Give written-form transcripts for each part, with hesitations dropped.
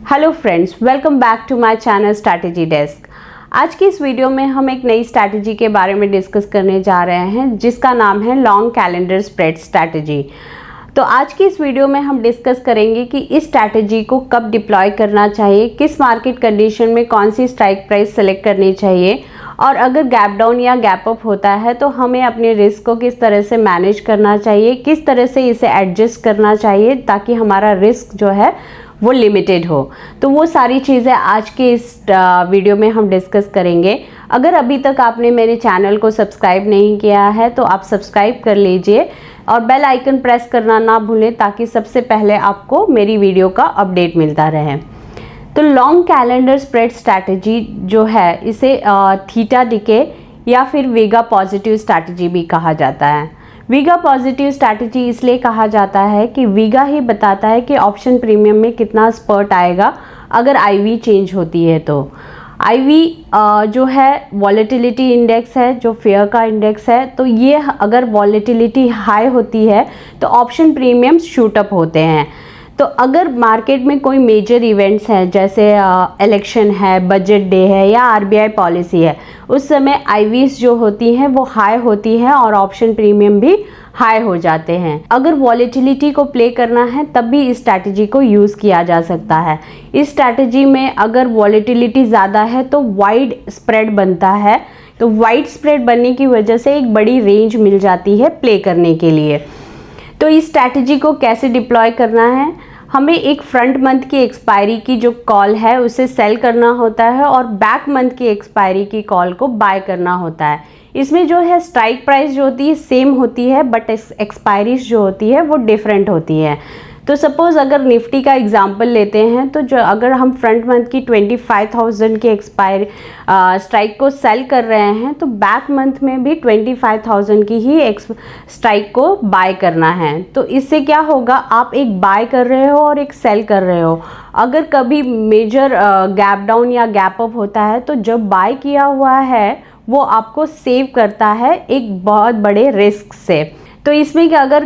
Hello friends, welcome back to my channel strategy desk. आज की इस वीडियो में हम एक नई स्ट्रैटेजी के बारे में डिस्कस करने जा रहे हैं जिसका नाम है लॉन्ग कैलेंडर स्प्रेड स्ट्रैटेजी। तो आज की इस वीडियो में हम डिस्कस करेंगे कि इस स्ट्रैटेजी को कब डिप्लॉय करना चाहिए, किस मार्केट कंडीशन में कौन सी स्ट्राइक प्राइस सेलेक्ट करनी चाहिए, और अगर गैप डाउन या गैप अप होता है तो हमें अपने रिस्क को किस तरह से मैनेज करना चाहिए, किस तरह से इसे एडजस्ट करना चाहिए ताकि हमारा रिस्क जो है वो लिमिटेड हो। तो वो सारी चीज़ें आज के इस वीडियो में हम डिस्कस करेंगे। अगर अभी तक आपने मेरे चैनल को सब्सक्राइब नहीं किया है तो आप सब्सक्राइब कर लीजिए और बेल आइकन प्रेस करना ना भूलें ताकि सबसे पहले आपको मेरी वीडियो का अपडेट मिलता रहे। तो लॉन्ग कैलेंडर स्प्रेड स्ट्रैटेजी जो है इसे थीटा डिके या फिर वेगा पॉजिटिव स्ट्रैटेजी भी कहा जाता है। वीगा पॉजिटिव स्ट्रैटेजी इसलिए कहा जाता है कि वीगा ही बताता है कि ऑप्शन प्रीमियम में कितना स्पर्ट आएगा अगर आईवी चेंज होती है। तो आईवी जो है वॉलेटिलिटी इंडेक्स है, जो फेयर का इंडेक्स है। तो ये अगर वॉलेटिलिटी हाई होती है तो ऑप्शन प्रीमियम शूट अप होते हैं। तो अगर मार्केट में कोई मेजर इवेंट्स हैं जैसे इलेक्शन है, बजट डे है या आरबीआई पॉलिसी है, उस समय आईवीज जो होती हैं वो हाई होती हैं और ऑप्शन प्रीमियम भी हाई हो जाते हैं। अगर वॉलेटिलिटी को प्ले करना है तब भी इस स्ट्रैटेजी को यूज़ किया जा सकता है। इस स्ट्रैटेजी में अगर वॉलेटिलिटी ज़्यादा है तो वाइड स्प्रेड बनता है। तो वाइड स्प्रेड बनने की वजह से एक बड़ी रेंज मिल जाती है प्ले करने के लिए। तो इस स्ट्रैटेजी को कैसे डिप्लॉय करना है, हमें एक फ्रंट मंथ की एक्सपायरी की जो कॉल है उसे सेल करना होता है और बैक मंथ की एक्सपायरी की कॉल को बाय करना होता है। इसमें जो है स्ट्राइक प्राइस जो होती है सेम होती है बट एक्सपायरीज जो होती है वो डिफरेंट होती है। तो सपोज़ अगर निफ्टी का एग्जांपल लेते हैं तो जो अगर हम फ्रंट मंथ की 25,000 की एक्सपायरी स्ट्राइक को सेल कर रहे हैं तो बैक मंथ में भी 25,000 की ही स्ट्राइक को बाय करना है। तो इससे क्या होगा, आप एक बाय कर रहे हो और एक सेल कर रहे हो। अगर कभी मेजर गैप डाउन या गैप अप होता है तो जब बाय किया हुआ है वो आपको सेव करता है एक बहुत बड़े रिस्क से। तो इसमें कि अगर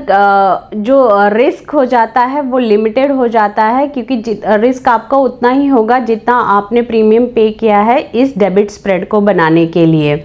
जो रिस्क हो जाता है वो लिमिटेड हो जाता है क्योंकि रिस्क आपका उतना ही होगा जितना आपने प्रीमियम पे किया है इस डेबिट स्प्रेड को बनाने के लिए,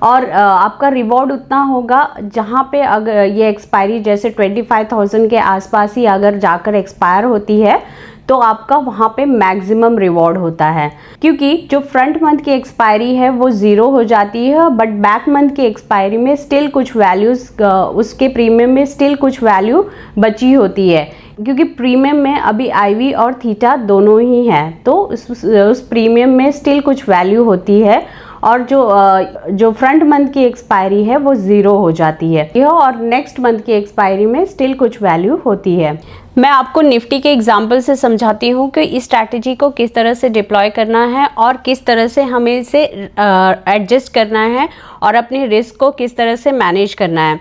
और आपका रिवॉर्ड उतना होगा जहाँ पे अगर ये एक्सपायरी जैसे 25,000 के आसपास ही अगर जाकर एक्सपायर होती है तो आपका वहाँ पे मैक्सिमम रिवॉर्ड होता है। क्योंकि जो फ्रंट मंथ की एक्सपायरी है वो ज़ीरो हो जाती है बट बैक मंथ की एक्सपायरी में स्टिल कुछ वैल्यूज़ उसके प्रीमियम में स्टिल कुछ वैल्यू बची होती है क्योंकि प्रीमियम में अभी आईवी और थीटा दोनों ही हैं। तो उस प्रीमियम में स्टिल कुछ वैल्यू होती है और जो फ्रंट मंथ की एक्सपायरी है वो ज़ीरो हो जाती है और नेक्स्ट मंथ की एक्सपायरी में स्टिल कुछ वैल्यू होती है। मैं आपको निफ्टी के एग्जाम्पल से समझाती हूँ कि इस स्ट्रैटेजी को किस तरह से डिप्लॉय करना है और किस तरह से हमें इसे एडजस्ट करना है और अपने रिस्क को किस तरह से मैनेज करना है।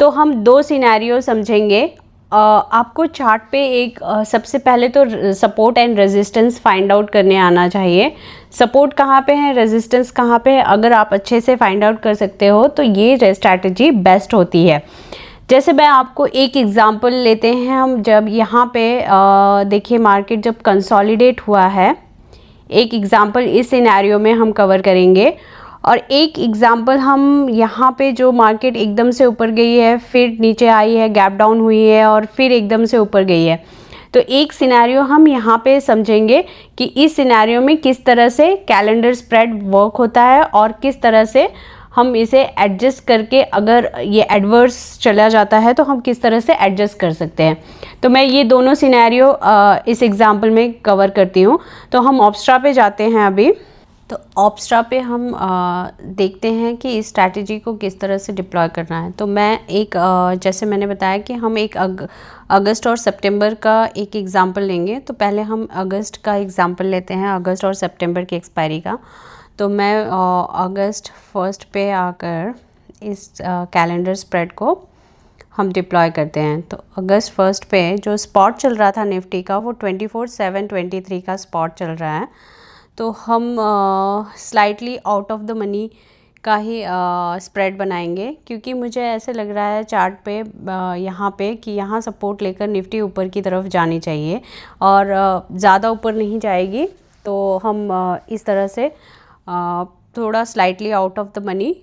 तो हम दो सिनेरियो समझेंगे। आपको चार्ट पे एक सबसे पहले तो support and resistance find out करने आना चाहिए। सपोर्ट कहाँ पे है, रेजिस्टेंस कहाँ पे है, अगर आप अच्छे से फाइंड आउट कर सकते हो तो ये स्ट्रैटेजी बेस्ट होती है। जैसे मैं आपको एक एग्जांपल लेते हैं हम, जब यहाँ पे देखिए मार्केट जब कंसोलिडेट हुआ है, एक एग्जांपल इस सिनेरियो में हम कवर करेंगे और एक एग्जांपल हम यहाँ पे जो मार्केट एकदम से ऊपर गई है फिर नीचे आई है, गैप डाउन हुई है और फिर एकदम से ऊपर गई है। तो एक सिनेरियो हम यहाँ पे समझेंगे कि इस सिनेरियो में किस तरह से कैलेंडर स्प्रेड वर्क होता है और किस तरह से हम इसे एडजस्ट करके अगर ये एडवर्स चला जाता है तो हम किस तरह से एडजस्ट कर सकते हैं। तो मैं ये दोनों सिनेरियो इस एग्जांपल में कवर करती हूँ। तो हम ऑप्स्ट्रा पे जाते हैं अभी। तो ऑप्स्ट्रा पे हम देखते हैं कि इस स्ट्रैटेजी को किस तरह से डिप्लॉय करना है। तो मैं एक जैसे मैंने बताया कि हम एक अगस्त और सितंबर का एक एग्जांपल लेंगे। तो पहले हम अगस्त का एग्जांपल लेते हैं, अगस्त और सितंबर की एक्सपायरी का। तो मैं अगस्त 1 पे आकर इस कैलेंडर स्प्रेड को हम डिप्लॉय करते हैं। तो अगस्त 1 पे जो स्पॉट चल रहा था निफ्टी का वो 24,723 का स्पॉट चल रहा है। तो हम slightly out of the money का ही स्प्रेड बनाएंगे, क्योंकि मुझे ऐसे लग रहा है चार्ट पे यहाँ पे कि यहाँ सपोर्ट लेकर निफ्टी ऊपर की तरफ जानी चाहिए और ज़्यादा ऊपर नहीं जाएगी। तो हम इस तरह से थोड़ा slightly out of the money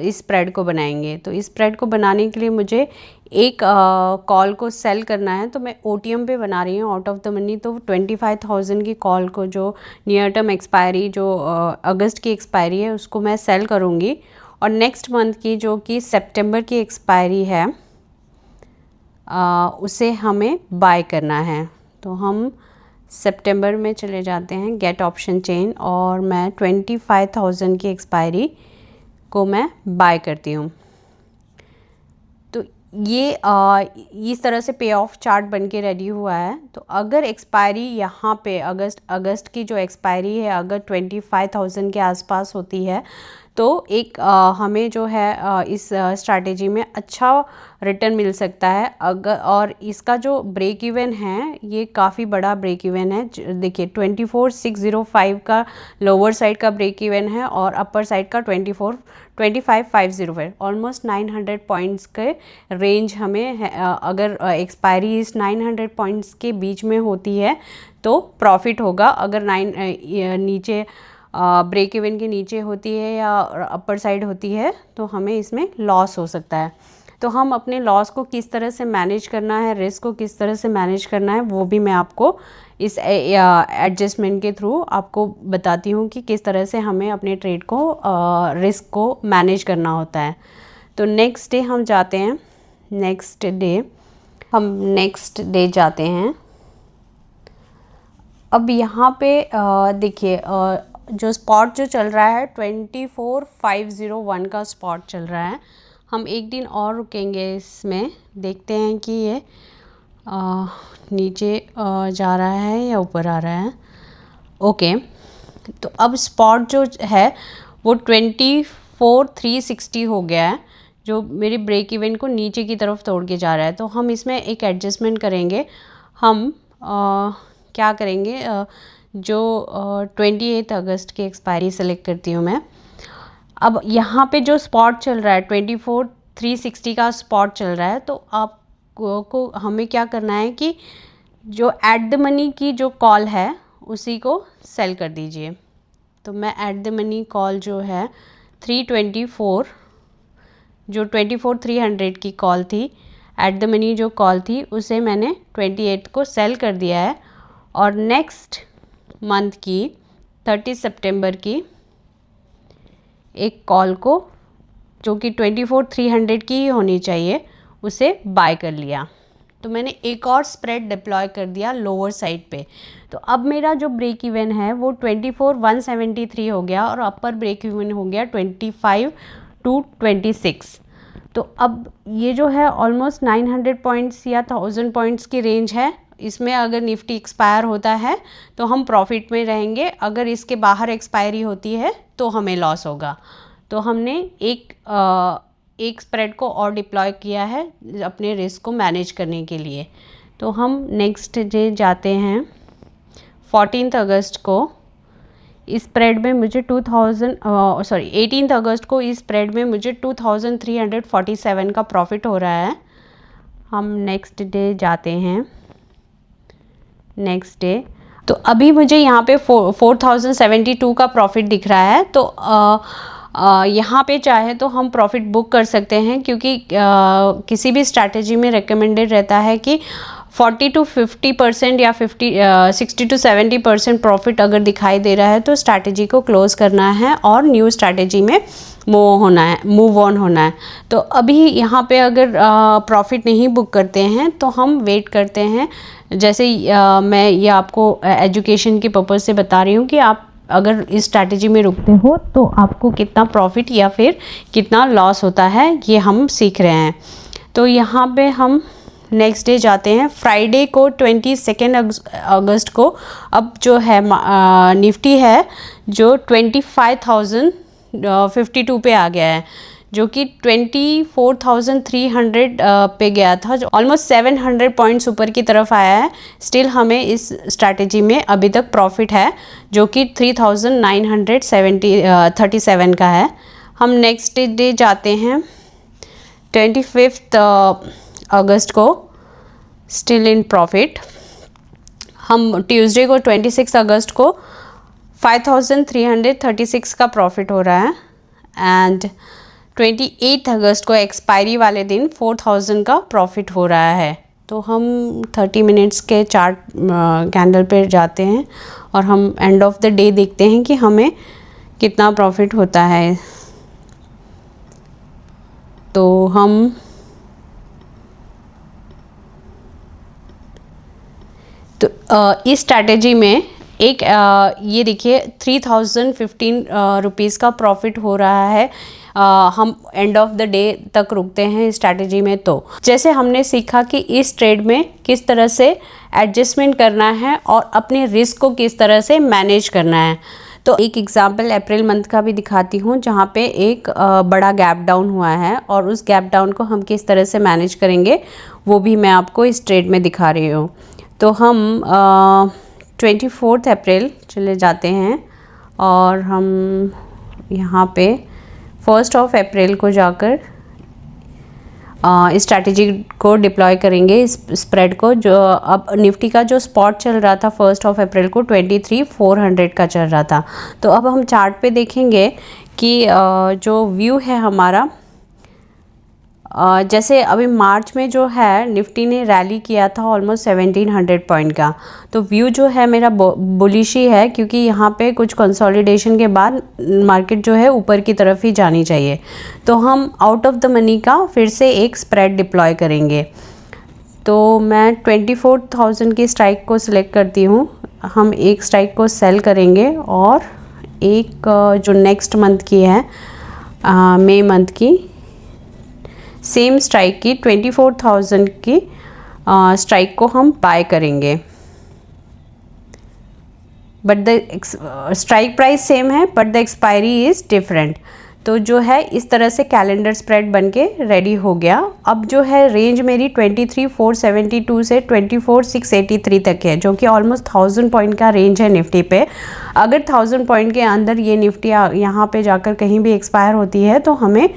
इस स्प्रेड को बनाएंगे। तो इस स्प्रेड को बनाने के लिए मुझे एक कॉल को सेल करना है, तो मैं OTM पे बना रही हूँ आउट ऑफ द मनी। तो 25,000 की कॉल को, जो नियर टर्म एक्सपायरी, जो अगस्त की एक्सपायरी है, उसको मैं सेल करूँगी। और नेक्स्ट मंथ की, जो कि सितंबर की एक्सपायरी है, उसे हमें बाय करना है। तो हम सितंबर में चले जाते हैं, गेट ऑप्शन चेन, और मैं 25,000 की एक्सपायरी को मैं बाय करती हूँ। तो ये इस तरह से पे ऑफ चार्ट बन के रेडी हुआ है। तो अगर एक्सपायरी यहाँ पे अगस्त की जो एक्सपायरी है अगर 25,000 के आसपास होती है, तो एक हमें जो है इस स्ट्रैटेजी में अच्छा रिटर्न मिल सकता है। अगर और इसका जो ब्रेक इवन है, ये काफ़ी बड़ा ब्रेक इवन है। देखिए 24,605 का लोअर साइड का ब्रेक इवन है और अपर साइड का 25,505, ऑलमोस्ट 900 पॉइंट्स के रेंज हमें है। अगर एक्सपायरी इस 900 पॉइंट्स के बीच में होती है तो प्रॉफिट होगा। अगर नीचे ब्रेक इवन के नीचे होती है या अपर साइड होती है तो हमें इसमें लॉस हो सकता है। तो हम अपने लॉस को किस तरह से मैनेज करना है, रिस्क को किस तरह से मैनेज करना है, वो भी मैं आपको इस एडजस्टमेंट के थ्रू आपको बताती हूँ कि किस तरह से हमें अपने ट्रेड को रिस्क को मैनेज करना होता है। तो नेक्स्ट डे हम जाते हैं, नेक्स्ट डे जाते हैं। अब यहाँ पे देखिए जो स्पॉट जो चल रहा है 24,501 का स्पॉट चल रहा है। हम एक दिन और रुकेंगे इसमें, देखते हैं कि ये नीचे जा रहा है या ऊपर आ रहा है। ओके, तो अब स्पॉट जो है वो 24,360 हो गया है, जो मेरी ब्रेक इवन को नीचे की तरफ तोड़ के जा रहा है। तो हम इसमें एक एडजस्टमेंट करेंगे। हम क्या करेंगे, जो 28 अगस्त की एक्सपायरी सेलेक्ट करती हूँ मैं। अब यहाँ पे जो स्पॉट चल रहा है 24,360 का स्पॉट चल रहा है, तो आपको हमें क्या करना है कि जो एट द मनी की जो कॉल है उसी को सेल कर दीजिए। तो मैं एट द मनी कॉल जो है 324, जो 24,300 की कॉल थी, एट द मनी जो कॉल थी उसे मैंने 28 को सेल कर दिया है। और नेक्स्ट मंथ की 30 सितंबर की एक कॉल को, जो कि 24,300 की ही होनी चाहिए, उसे बाय कर लिया। तो मैंने एक और स्प्रेड डिप्लॉय कर दिया लोअर साइड पे। तो अब मेरा जो ब्रेक इवन है वो 24,173 हो गया और अपर ब्रेक इवन हो गया 25,226। तो अब ये जो है ऑलमोस्ट 900 पॉइंट्स या 1000 पॉइंट्स की रेंज है। इसमें अगर निफ्टी एक्सपायर होता है तो हम प्रॉफिट में रहेंगे, अगर इसके बाहर एक्सपायरी होती है तो हमें लॉस होगा। तो हमने एक स्प्रेड को और डिप्लॉय किया है अपने रिस्क को मैनेज करने के लिए। तो हम नेक्स्ट डे जाते हैं 14 अगस्त को। इस स्प्रेड में मुझे 18 अगस्त को इस स्प्रेड में मुझे 2,347 का प्रॉफिट हो रहा है। हम नेक्स्ट डे जाते हैं, नेक्स्ट डे। तो अभी मुझे यहाँ पे 4,072 का प्रॉफिट दिख रहा है। तो यहाँ पे चाहे तो हम प्रॉफिट बुक कर सकते हैं, क्योंकि किसी भी स्ट्रैटेजी में रिकमेंडेड रहता है कि 40 to 50% या 60 to 70% प्रॉफिट अगर दिखाई दे रहा है तो स्ट्रैटेजी को क्लोज करना है और न्यू स्ट्रैटेजी में मूव ऑन होना है। तो अभी यहाँ पे अगर प्रॉफिट नहीं बुक करते हैं तो हम वेट करते हैं। जैसे मैं ये आपको एजुकेशन के पर्पज़ से बता रही हूँ कि आप अगर इस स्ट्रैटेजी में रुकते हो तो आपको कितना प्रॉफिट या फिर कितना लॉस होता है, ये हम सीख रहे हैं। तो यहाँ पे हम नेक्स्ट डे जाते हैं, फ्राइडे को 22 अगस्त को। अब जो है निफ्टी है जो 25,052 पे आ गया है, जो कि 24,300 पे गया था, जो ऑलमोस्ट 700 पॉइंट्स ऊपर की तरफ आया है। स्टिल हमें इस स्ट्रैटेजी में अभी तक प्रॉफिट है, जो कि 3,937 का है। हम नेक्स्ट डे जाते हैं 25 अगस्त को, स्टिल इन प्रॉफिट। हम ट्यूसडे को 26 अगस्त को 5336 का प्रॉफिट हो रहा है एंड 28 अगस्त को एक्सपायरी वाले दिन 4000 का प्रॉफिट हो रहा है। तो हम 30 मिनट्स के चार्ट कैंडल पे जाते हैं और हम एंड ऑफ द डे देखते हैं कि हमें कितना प्रॉफिट होता है। तो हम इस स्ट्रैटेजी में एक ये देखिए 3015 रुपीज़ का प्रॉफिट हो रहा है। हम एंड ऑफ द डे तक रुकते हैं इस स्ट्रैटेजी में। तो जैसे हमने सीखा कि इस ट्रेड में किस तरह से एडजस्टमेंट करना है और अपने रिस्क को किस तरह से मैनेज करना है। तो एक एग्जांपल अप्रैल मंथ का भी दिखाती हूँ जहाँ पे एक बड़ा गैप डाउन हुआ है और उस गैप डाउन को हम किस तरह से मैनेज करेंगे वो भी मैं आपको इस ट्रेड में दिखा रही हूँ। तो हम 24 अप्रैल चले जाते हैं और हम यहाँ पे 1 अप्रैल को जाकर इस स्ट्रैटेजी को डिप्लॉय करेंगे, इस स्प्रेड को। जो अब निफ्टी का जो स्पॉट चल रहा था 1 अप्रैल को 23,400 का चल रहा था। तो अब हम चार्ट पे देखेंगे कि जो व्यू है हमारा, जैसे अभी मार्च में जो है निफ्टी ने रैली किया था ऑलमोस्ट 1700 पॉइंट का। तो व्यू जो है मेरा बुलिश ही है क्योंकि यहाँ पे कुछ कंसोलिडेशन के बाद मार्केट जो है ऊपर की तरफ ही जानी चाहिए। तो हम आउट ऑफ द मनी का फिर से एक स्प्रेड डिप्लॉय करेंगे। तो मैं 24,000 की स्ट्राइक को सिलेक्ट करती हूँ। हम एक स्ट्राइक को सेल करेंगे और एक जो नेक्स्ट मंथ की है मई मंथ की सेम स्ट्राइक की 24,000 की स्ट्राइक को हम बाय करेंगे। But the strike price same है but the expiry is different. तो जो है इस तरह से कैलेंडर स्प्रेड बनके रेडी हो गया। अब जो है रेंज मेरी 23,472 से 24,683 तक है, जो कि ऑलमोस्ट 1000 पॉइंट का रेंज है निफ्टी पे। अगर 1000 पॉइंट के अंदर ये निफ्टी यहाँ पे जाकर कहीं भी एक्सपायर होती है तो हमें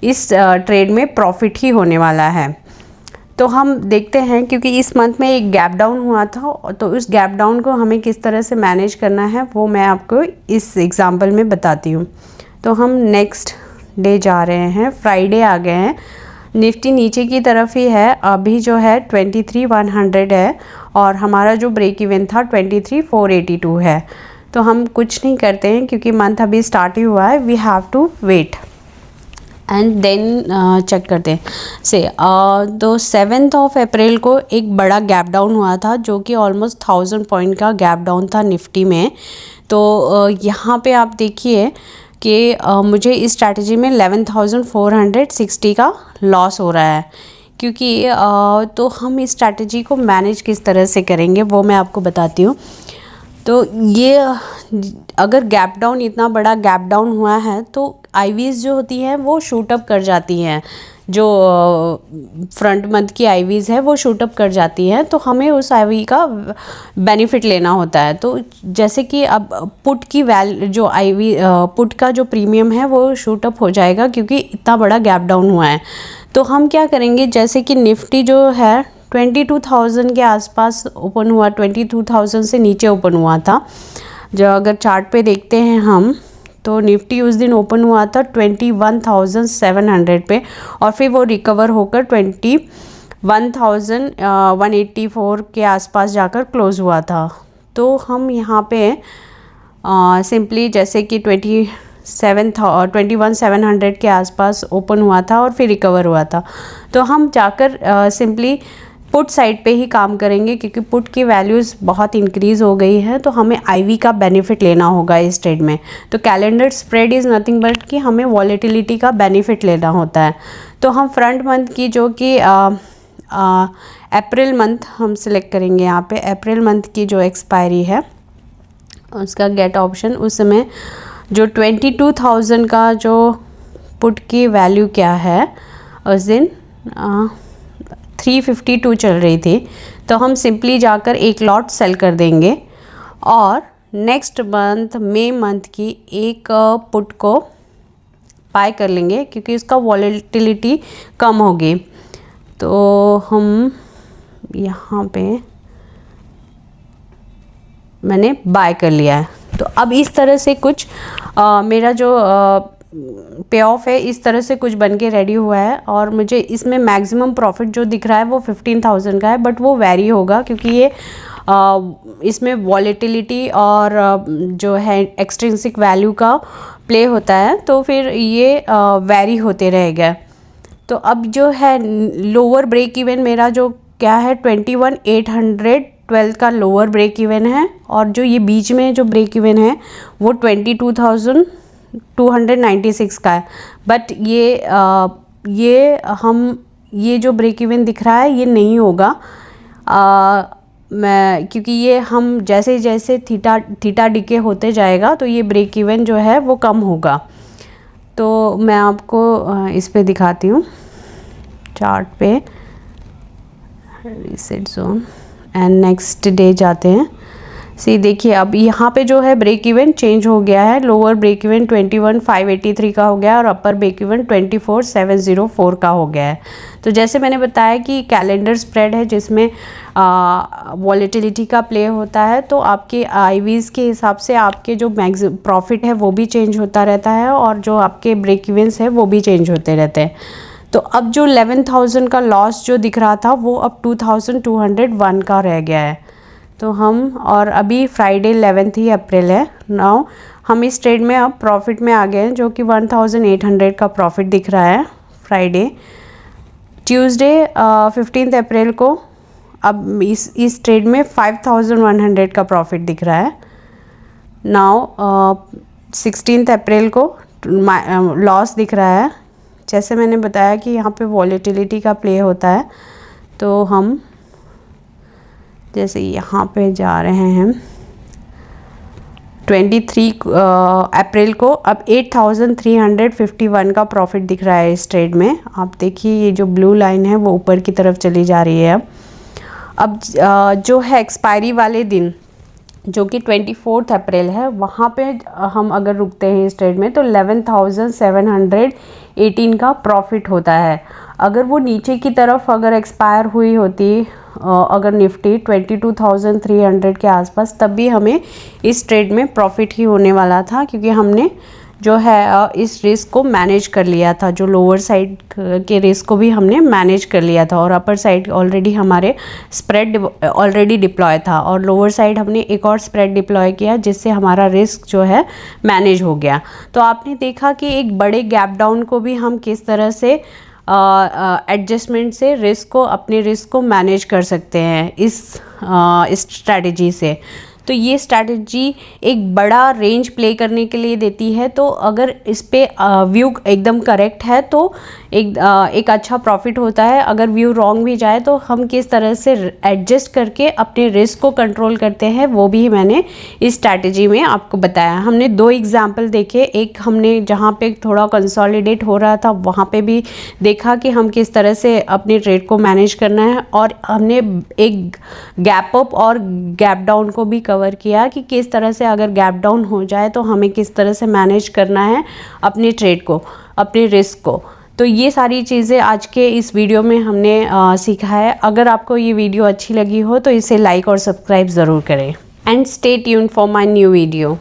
इस ट्रेड में प्रॉफिट ही होने वाला है। तो हम देखते हैं क्योंकि इस मंथ में एक गैप डाउन हुआ था तो उस गैप डाउन को हमें किस तरह से मैनेज करना है वो मैं आपको इस एग्जांपल में बताती हूँ। तो हम नेक्स्ट डे जा रहे हैं, फ्राइडे आ गए हैं। निफ्टी नीचे की तरफ ही है, अभी जो है 23,100 है और हमारा जो ब्रेक इवन था 23,482 है। तो हम कुछ नहीं करते हैं क्योंकि मंथ अभी स्टार्ट ही हुआ है, we have to wait and then check करते हैं से तो 7 अप्रैल को एक बड़ा गैप डाउन हुआ था जो कि ऑलमोस्ट 1000 पॉइंट का गैप डाउन था निफ्टी में। तो यहाँ पे आप देखिए कि मुझे इस स्ट्रैटेजी में 11,460 का लॉस हो रहा है क्योंकि तो हम इस स्ट्रैटेजी को मैनेज किस तरह से करेंगे वो मैं आपको बताती हूँ। तो ये अगर गैप डाउन, इतना बड़ा गैप डाउन हुआ है तो आईवीज़ जो होती हैं वो शूट अप कर जाती हैं, जो फ्रंट मंथ की आईवीज़ है वो शूट अप कर जाती हैं। तो हमें उस आईवी का बेनिफिट लेना होता है। तो जैसे कि अब पुट की जो आईवी पुट का जो प्रीमियम है वो शूट अप हो जाएगा क्योंकि इतना बड़ा गैप डाउन हुआ है। तो हम क्या करेंगे, जैसे कि निफ्टी जो है 22,000 के आसपास ओपन हुआ, 22,000 से नीचे ओपन हुआ था। जो अगर चार्ट पे देखते हैं हम तो निफ्टी उस दिन ओपन हुआ था 21,700 पे और फिर वो रिकवर होकर 21,184 के आसपास जाकर क्लोज़ हुआ था। तो हम यहाँ पे सिंपली जैसे कि 21,700 के आसपास ओपन हुआ था और फिर रिकवर हुआ था। तो हम जाकर सिंपली पुट साइड पे ही काम करेंगे क्योंकि पुट की वैल्यूज़ बहुत इंक्रीज़ हो गई है। तो हमें आईवी का बेनिफिट लेना होगा इस ट्रेड में। तो calendar spread is nothing but कि हमें वॉलेटिलिटी का बेनिफिट लेना होता है। तो हम फ्रंट मंथ की जो कि अप्रैल मंथ हम सिलेक्ट करेंगे। यहाँ पे अप्रैल मंथ की जो एक्सपायरी है उसका गेट ऑप्शन, उस समय जो 22,000 का जो पुट की वैल्यू क्या है उस दिन 352 चल रही थी। तो हम सिंपली जाकर एक लॉट सेल कर देंगे और नेक्स्ट मंथ मई मंथ की एक पुट को बाय कर लेंगे क्योंकि इसका वॉलेटिलिटी कम होगी। तो हम यहाँ पे मैंने बाय कर लिया है। तो अब इस तरह से कुछ मेरा जो पे ऑफ है इस तरह से कुछ बन के रेडी हुआ है और मुझे इसमें मैक्सिमम प्रॉफिट जो दिख रहा है वो 15,000 का है, बट वो वेरी होगा क्योंकि ये इसमें वॉलेटिलिटी और जो है एक्सट्रिंसिक वैल्यू का प्ले होता है, तो फिर ये वेरी होते रहेगा। तो अब जो है लोअर ब्रेक इवन मेरा जो क्या है 21,812 का लोअर ब्रेक इवन है, और जो ये बीच में जो ब्रेक इवन है वो 22,296 का है। बट ये जो ब्रेक इवन दिख रहा है ये नहीं होगा क्योंकि ये हम जैसे जैसे थीटा डिके होते जाएगा तो ये ब्रेक इवन जो है वो कम होगा। तो मैं आपको इस पे दिखाती हूँ चार्ट पे, reset zone and next day जाते हैं। सी देखिए अब यहाँ पे जो है ब्रेक इवन चेंज हो गया है, लोअर ब्रेक इवन 21,583 का हो गया और अपर ब्रेक इवन 24,704 का हो गया है। तो जैसे मैंने बताया कि कैलेंडर स्प्रेड है जिसमें वॉलेटिलिटी का प्ले होता है, तो आपके आईवीज़ के हिसाब से आपके जो मैक्सिमम प्रॉफिट है वो भी चेंज होता रहता है और जो आपके ब्रेक इवेंस है वो भी चेंज होते रहते हैं। तो अब जो 11,000 का लॉस जो दिख रहा था वो अब 2,201 का रह गया है। तो हम और अभी फ्राइडे 11 ही अप्रैल है। नाउ हम इस ट्रेड में अब प्रॉफिट में आ गए हैं जो कि 1,800 का प्रॉफिट दिख रहा है फ्राइडे। ट्यूसडे 15 अप्रैल को अब इस ट्रेड में 5,100 का प्रॉफिट दिख रहा है। नाउ 16 अप्रैल को लॉस दिख रहा है। जैसे मैंने बताया कि यहाँ पे वॉलेटिलिटी का प्ले होता है, तो हम जैसे यहाँ पे जा रहे हैं 23 अप्रैल को अब 8,351 का प्रॉफिट दिख रहा है इस ट्रेड में। आप देखिए ये जो ब्लू लाइन है वो ऊपर की तरफ चली जा रही है। अब जो है एक्सपायरी वाले दिन जो कि 24 अप्रैल है, वहाँ पे हम अगर रुकते हैं इस ट्रेड में तो 11,718 का प्रॉफिट होता है। अगर वो नीचे की तरफ अगर एक्सपायर हुई होती अगर निफ्टी 22,300 के आसपास, तब भी हमें इस ट्रेड में प्रॉफिट ही होने वाला था क्योंकि हमने जो है इस रिस्क को मैनेज कर लिया था। जो लोअर साइड के रिस्क को भी हमने मैनेज कर लिया था और अपर साइड ऑलरेडी हमारे स्प्रेड ऑलरेडी डिप्लॉय था और लोअर साइड हमने एक और स्प्रेड डिप्लॉय किया जिससे हमारा रिस्क जो है मैनेज हो गया। तो आपने देखा कि एक बड़े गैप डाउन को भी हम किस तरह से एडजस्टमेंट से रिस्क को अपने रिस्क को मैनेज कर सकते हैं इस स्ट्रैटेजी से। तो ये स्ट्रैटेजी एक बड़ा रेंज प्ले करने के लिए देती है। तो अगर इस पे व्यू एकदम करेक्ट है तो एक अच्छा प्रॉफिट होता है। अगर व्यू रॉन्ग भी जाए तो हम किस तरह से एडजस्ट करके अपने रिस्क को कंट्रोल करते हैं वो भी मैंने इस स्ट्रैटेजी में आपको बताया। हमने दो एग्जाम्पल देखे, एक हमने जहाँ पे थोड़ा कंसोलिडेट हो रहा था वहाँ पे भी देखा कि हम किस तरह से अपने ट्रेड को मैनेज करना है, और हमने एक गैप अप और गैप डाउन को भी कवर किया कि किस तरह से अगर गैप डाउन हो जाए तो हमें किस तरह से मैनेज करना है अपने ट्रेड को, अपने रिस्क को। तो ये सारी चीज़ें आज के इस वीडियो में हमने सीखा है। अगर आपको ये वीडियो अच्छी लगी हो तो इसे लाइक और सब्सक्राइब ज़रूर करें and stay tuned for my new video.